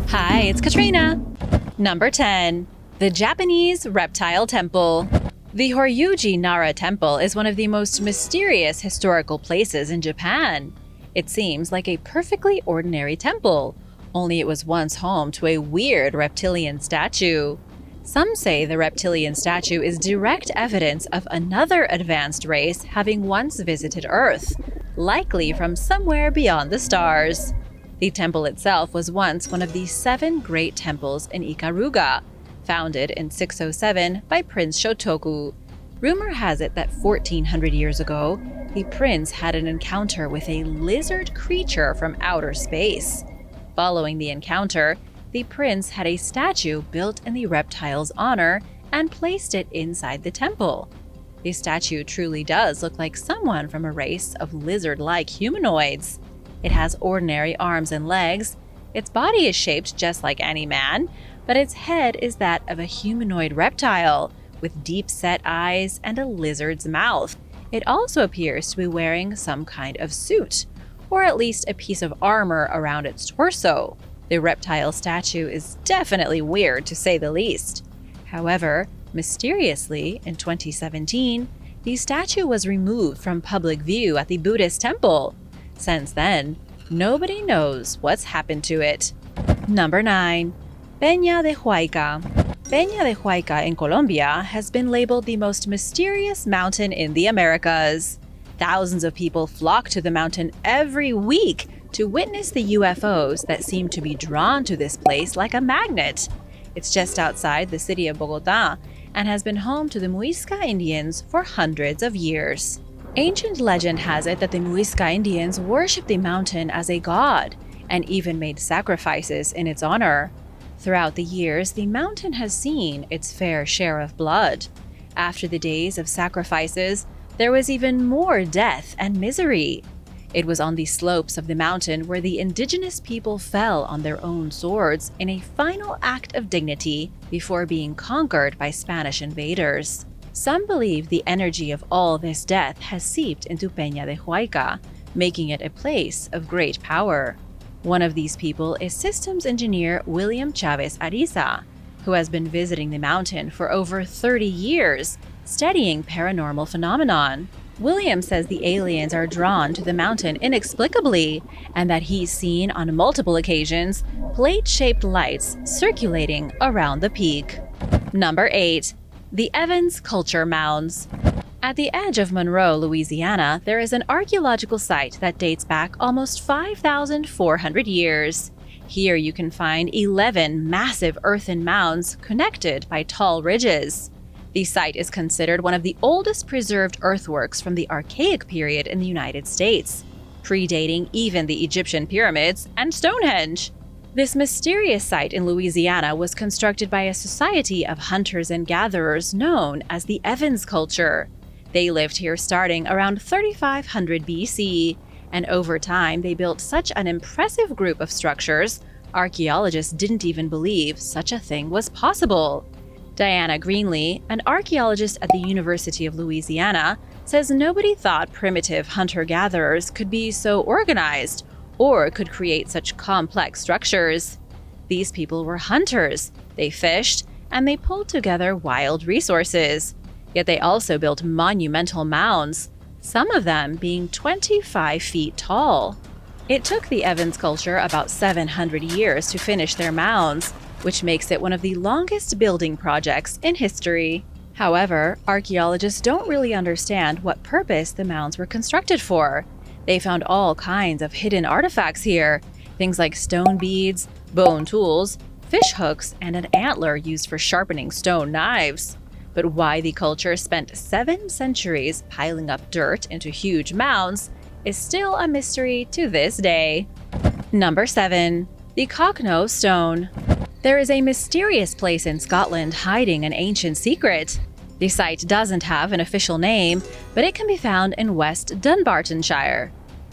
Hi, it's Katrina. Number 10. The Japanese Reptile Temple. The Horyuji Nara Temple is one of the most mysterious historical places in Japan. It seems like a perfectly ordinary temple, only it was once home to a weird reptilian statue. Some say the reptilian statue is direct evidence of another advanced race having once visited Earth, likely from somewhere beyond the stars. The temple itself was once one of the 7 great temples in Ikaruga, founded in 607 by Prince Shotoku. Rumor has it that 1400 years ago, the prince had an encounter with a lizard creature from outer space. Following the encounter, the prince had a statue built in the reptile's honor and placed it inside the temple. The statue truly does look like someone from a race of lizard-like humanoids. It has ordinary arms and legs. Its body is shaped just like any man, but its head is that of a humanoid reptile, with deep-set eyes and a lizard's mouth. It also appears to be wearing some kind of suit, or at least a piece of armor around its torso. The reptile statue is definitely weird, to say the least. However, mysteriously, in 2017, the statue was removed from public view at the Buddhist Temple. Since then, nobody knows what's happened to it. Number 9. Peña de Huayca. Peña de Huayca in Colombia has been labeled the most mysterious mountain in the Americas. Thousands of people flock to the mountain every week to witness the UFOs that seem to be drawn to this place like a magnet. It's just outside the city of Bogota and has been home to the Muisca Indians for hundreds of years. Ancient legend has it that the Muisca Indians worshipped the mountain as a god and even made sacrifices in its honor. Throughout the years, the mountain has seen its fair share of blood. After the days of sacrifices, there was even more death and misery. It was on the slopes of the mountain where the indigenous people fell on their own swords in a final act of dignity before being conquered by Spanish invaders. Some believe the energy of all this death has seeped into Peña de Huayca, making it a place of great power. One of these people is systems engineer William Chavez Ariza, who has been visiting the mountain for over 30 years, studying paranormal phenomenon. William says the aliens are drawn to the mountain inexplicably, and that he's seen on multiple occasions plate-shaped lights circulating around the peak. Number 8. The Evans Culture Mounds. At the edge of Monroe, Louisiana, there is an archaeological site that dates back almost 5,400 years. Here you can find 11 massive earthen mounds connected by tall ridges. The site is considered one of the oldest preserved earthworks from the Archaic period in the United States, predating even the Egyptian pyramids and Stonehenge. This mysterious site in Louisiana was constructed by a society of hunters and gatherers known as the Evans culture. They lived here starting around 3500 BC, and over time they built such an impressive group of structures, archaeologists didn't even believe such a thing was possible. Diana Greenlee, an archaeologist at the University of Louisiana, says nobody thought primitive hunter-gatherers could be so organized or could create such complex structures. These people were hunters, they fished, and they pulled together wild resources. Yet they also built monumental mounds, some of them being 25 feet tall. It took the Evans culture about 700 years to finish their mounds, which makes it one of the longest building projects in history. However, archaeologists don't really understand what purpose the mounds were constructed for. They found all kinds of hidden artifacts here, things like stone beads, bone tools, fish hooks, and an antler used for sharpening stone knives. But why the culture spent 7 centuries piling up dirt into huge mounds is still a mystery to this day. Number 7. The Cocknoe Stone. There is a mysterious place in Scotland hiding an ancient secret. The site doesn't have an official name, but it can be found in West Dunbartonshire.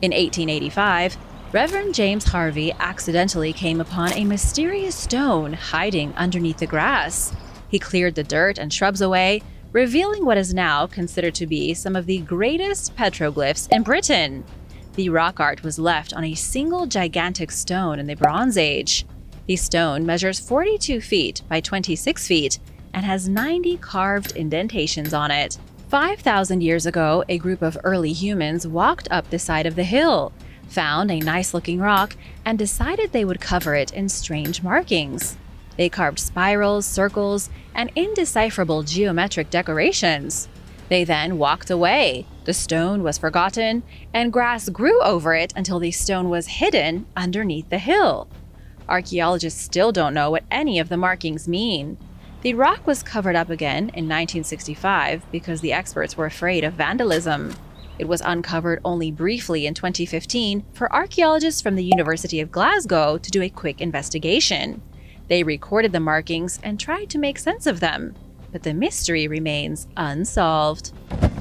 In 1885, Reverend James Harvey accidentally came upon a mysterious stone hiding underneath the grass. He cleared the dirt and shrubs away, revealing what is now considered to be some of the greatest petroglyphs in Britain. The rock art was left on a single gigantic stone in the Bronze Age. The stone measures 42 feet by 26 feet and has 90 carved indentations on it. 5,000 years ago, a group of early humans walked up the side of the hill, found a nice-looking rock, and decided they would cover it in strange markings. They carved spirals, circles, and indecipherable geometric decorations. They then walked away. The stone was forgotten, and grass grew over it until the stone was hidden underneath the hill. Archaeologists still don't know what any of the markings mean. The rock was covered up again in 1965 because the experts were afraid of vandalism. It was uncovered only briefly in 2015 for archaeologists from the University of Glasgow to do a quick investigation. They recorded the markings and tried to make sense of them, but the mystery remains unsolved.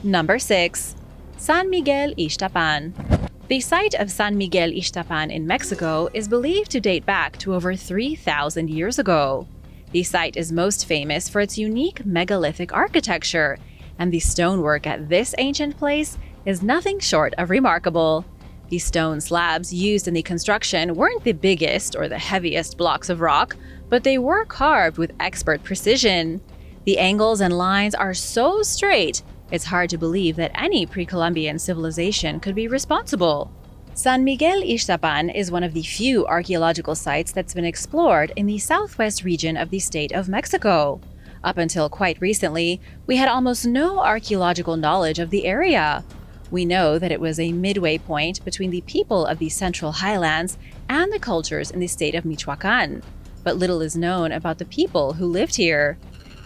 Number 6. San Miguel Ixtapan. The site of San Miguel Ixtapan in Mexico is believed to date back to over 3,000 years ago. The site is most famous for its unique megalithic architecture, and the stonework at this ancient place is nothing short of remarkable. The stone slabs used in the construction weren't the biggest or the heaviest blocks of rock, but they were carved with expert precision. The angles and lines are so straight, it's hard to believe that any pre-Columbian civilization could be responsible. San Miguel Ixtapan is one of the few archaeological sites that's been explored in the southwest region of the state of Mexico. Up until quite recently, we had almost no archaeological knowledge of the area. We know that it was a midway point between the people of the Central Highlands and the cultures in the state of Michoacan, but little is known about the people who lived here.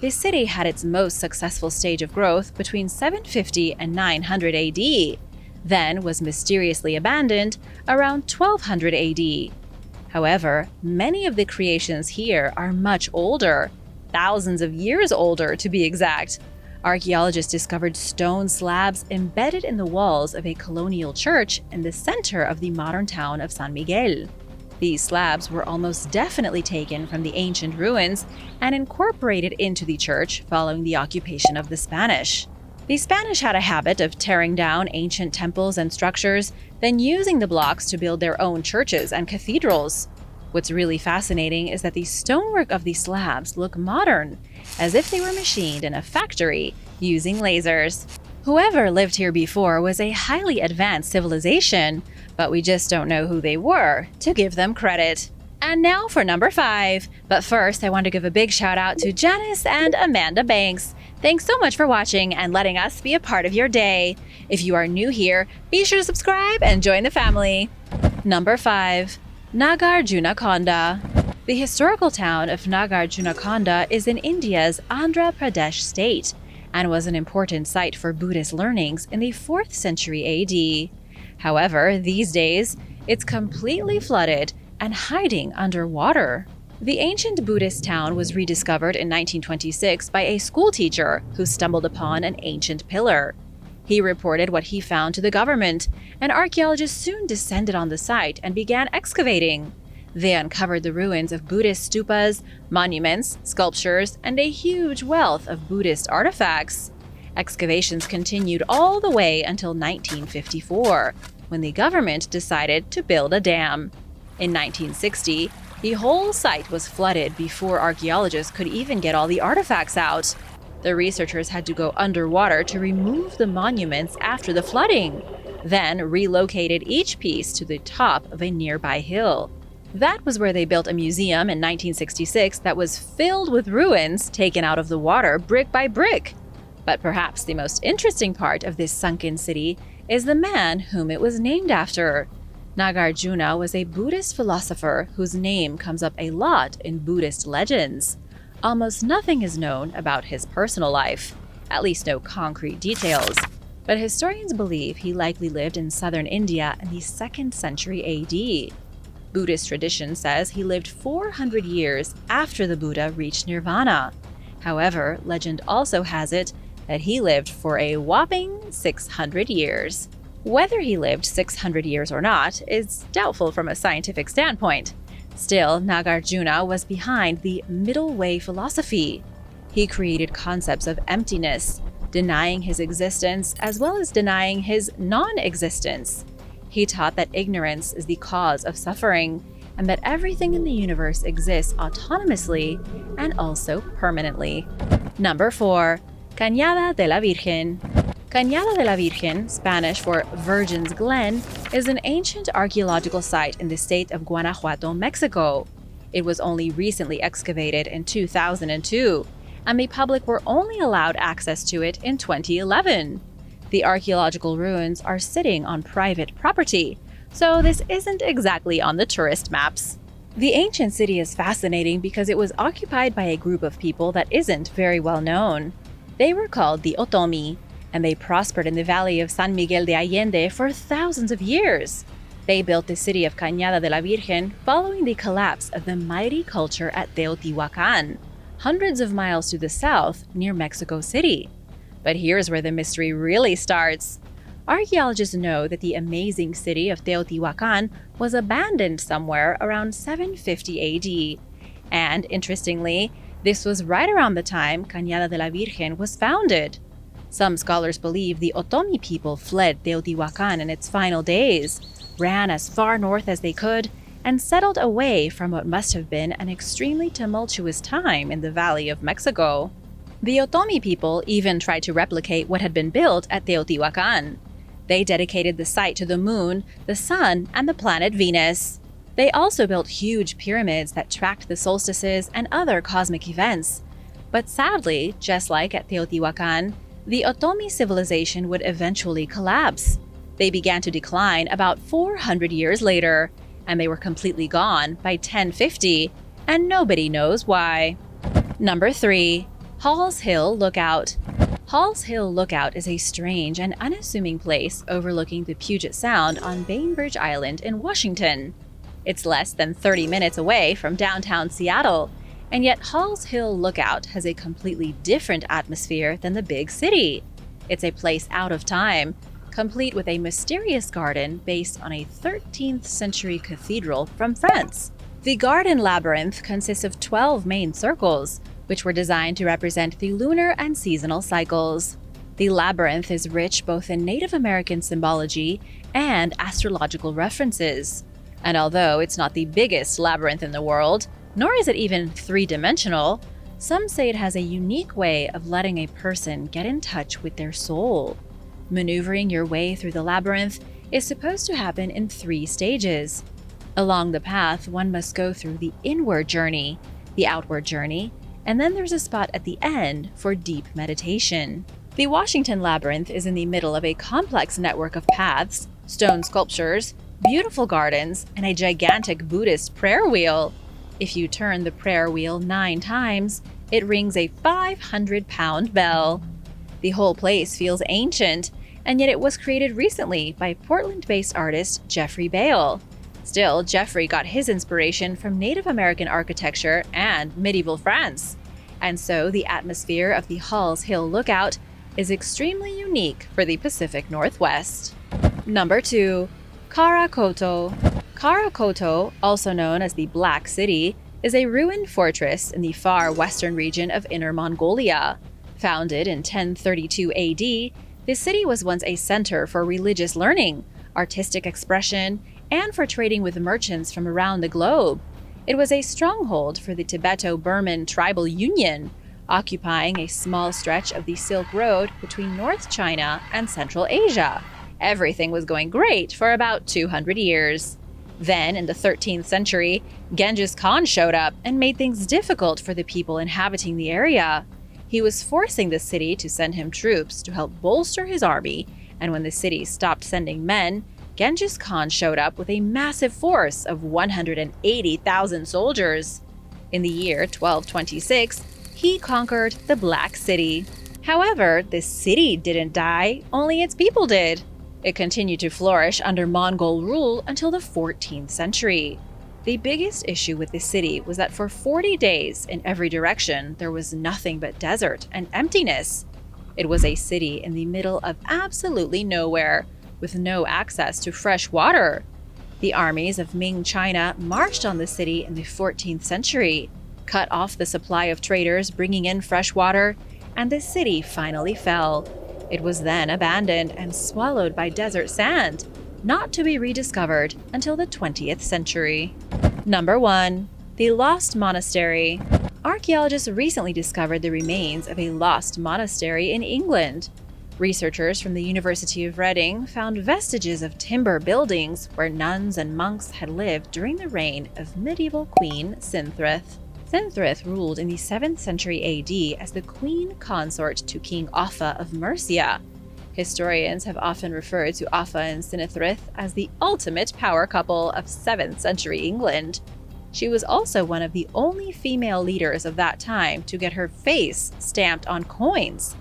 This city had its most successful stage of growth between 750 and 900 AD, then was mysteriously abandoned around 1200 AD. However, many of the creations here are much older, thousands of years older to be exact. Archaeologists discovered stone slabs embedded in the walls of a colonial church in the center of the modern town of San Miguel. These slabs were almost definitely taken from the ancient ruins and incorporated into the church following the occupation of the Spanish. The Spanish had a habit of tearing down ancient temples and structures, then using the blocks to build their own churches and cathedrals. What's really fascinating is that the stonework of these slabs look modern, as if they were machined in a factory using lasers. Whoever lived here before was a highly advanced civilization, but we just don't know who they were to give them credit. And now for number 5. But first, I want to give a big shout out to Janice and Amanda Banks. Thanks so much for watching and letting us be a part of your day. If you are new here, be sure to subscribe and join the family. Number 5. Nagarjuna. The historical town of Nagarjuna is in India's Andhra Pradesh state and was an important site for Buddhist learnings in the 4th century AD. However, these days, it's completely flooded and hiding underwater. The ancient Buddhist town was rediscovered in 1926 by a schoolteacher who stumbled upon an ancient pillar. He reported what he found to the government, and archaeologists soon descended on the site and began excavating. They uncovered the ruins of Buddhist stupas, monuments, sculptures, and a huge wealth of Buddhist artifacts. Excavations continued all the way until 1954, when the government decided to build a dam. In 1960, the whole site was flooded before archaeologists could even get all the artifacts out. The researchers had to go underwater to remove the monuments after the flooding, then relocated each piece to the top of a nearby hill. That was where they built a museum in 1966 that was filled with ruins taken out of the water brick by brick. But perhaps the most interesting part of this sunken city is the man whom it was named after. Nagarjuna was a Buddhist philosopher whose name comes up a lot in Buddhist legends. Almost nothing is known about his personal life, at least no concrete details, but historians believe he likely lived in southern India in the 2nd century AD. Buddhist tradition says he lived 400 years after the Buddha reached Nirvana. However, legend also has it that he lived for a whopping 600 years. Whether he lived 600 years or not is doubtful from a scientific standpoint. Still, Nagarjuna was behind the middle way philosophy. He created concepts of emptiness, denying his existence as well as denying his non-existence. He taught that ignorance is the cause of suffering, and that everything in the universe exists autonomously and also permanently. Number 4. Cañada de la Virgen. Cañada de la Virgen, Spanish for Virgin's Glen, is an ancient archaeological site in the state of Guanajuato, Mexico. It was only recently excavated in 2002, and the public were only allowed access to it in 2011. The archaeological ruins are sitting on private property, so this isn't exactly on the tourist maps. The ancient city is fascinating because it was occupied by a group of people that isn't very well known. They were called the Otomi, and they prospered in the valley of San Miguel de Allende for thousands of years. They built the city of Cañada de la Virgen following the collapse of the mighty culture at Teotihuacan, hundreds of miles to the south near Mexico City. But here's where the mystery really starts. Archaeologists know that the amazing city of Teotihuacan was abandoned somewhere around 750 AD. And interestingly, this was right around the time Cañada de la Virgen was founded. Some scholars believe the Otomi people fled Teotihuacan in its final days, ran as far north as they could, and settled away from what must have been an extremely tumultuous time in the Valley of Mexico. The Otomi people even tried to replicate what had been built at Teotihuacan. They dedicated the site to the moon, the sun, and the planet Venus. They also built huge pyramids that tracked the solstices and other cosmic events. But sadly, just like at Teotihuacan, the Otomi civilization would eventually collapse. They began to decline about 400 years later, and they were completely gone by 1050, and nobody knows why. Number 3. Hall's Hill Lookout. Hall's Hill Lookout is a strange and unassuming place overlooking the Puget Sound on Bainbridge Island in Washington. It's less than 30 minutes away from downtown Seattle, and yet Hall's Hill Lookout has a completely different atmosphere than the big city. It's a place out of time, complete with a mysterious garden based on a 13th century cathedral from France. The garden labyrinth consists of 12 main circles, which were designed to represent the lunar and seasonal cycles. The labyrinth is rich both in Native American symbology and astrological references. And although it's not the biggest labyrinth in the world, nor is it even three-dimensional, some say it has a unique way of letting a person get in touch with their soul. Maneuvering your way through the labyrinth is supposed to happen in 3 stages. Along the path, one must go through the inward journey, the outward journey, and then there's a spot at the end for deep meditation. The Washington Labyrinth is in the middle of a complex network of paths, stone sculptures, beautiful gardens, and a gigantic Buddhist prayer wheel. If you turn the prayer wheel 9 times, it rings a 500-pound bell. The whole place feels ancient, and yet it was created recently by Portland-based artist Jeffrey Bale. Still, Jeffrey got his inspiration from Native American architecture and medieval France. And so the atmosphere of the Hall's Hill Lookout is extremely unique for the Pacific Northwest. Number 2. Karakoto. Karakoto, also known as the Black City, is a ruined fortress in the far western region of Inner Mongolia. Founded in 1032 AD, the city was once a center for religious learning, artistic expression, and for trading with merchants from around the globe. It was a stronghold for the Tibeto-Burman Tribal Union, occupying a small stretch of the Silk Road between North China and Central Asia. Everything was going great for about 200 years. Then, in the 13th century, Genghis Khan showed up and made things difficult for the people inhabiting the area. He was forcing the city to send him troops to help bolster his army, and when the city stopped sending men, Genghis Khan showed up with a massive force of 180,000 soldiers. In the year 1226, he conquered the Black City. However, the city didn't die, only its people did. It continued to flourish under Mongol rule until the 14th century. The biggest issue with the city was that for 40 days in every direction, there was nothing but desert and emptiness. It was a city in the middle of absolutely nowhere, with no access to fresh water. The armies of Ming China marched on the city in the 14th century, cut off the supply of traders bringing in fresh water, and the city finally fell. It was then abandoned and swallowed by desert sand, not to be rediscovered until the 20th century. Number 1. The Lost Monastery. Archaeologists recently discovered the remains of a lost monastery in England. Researchers from the University of Reading found vestiges of timber buildings where nuns and monks had lived during the reign of medieval Queen Sinthrith. Sinthrith ruled in the 7th century AD as the queen consort to King Offa of Mercia. Historians have often referred to Offa and Sinthrith as the ultimate power couple of 7th century England. She was also one of the only female leaders of that time to get her face stamped on coins.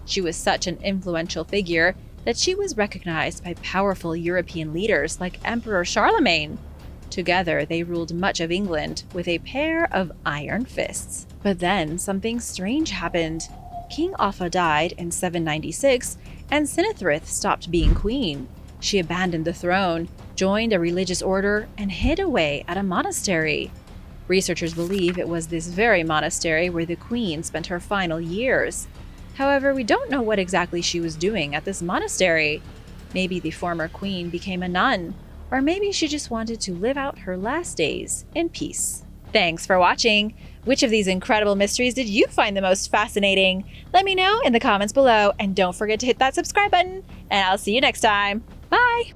She was such an influential figure that she was recognized by powerful European leaders like Emperor Charlemagne. Together, they ruled much of England with a pair of iron fists. But then something strange happened. King Offa died in 796, and Sinthrith stopped being queen. She abandoned the throne, joined a religious order, and hid away at a monastery. Researchers believe it was this very monastery where the queen spent her final years. However, we don't know what exactly she was doing at this monastery. Maybe the former queen became a nun, or maybe she just wanted to live out her last days in peace. Thanks for watching! Which of these incredible mysteries did you find the most fascinating? Let me know in the comments below, and don't forget to hit that subscribe button, and I'll see you next time. Bye!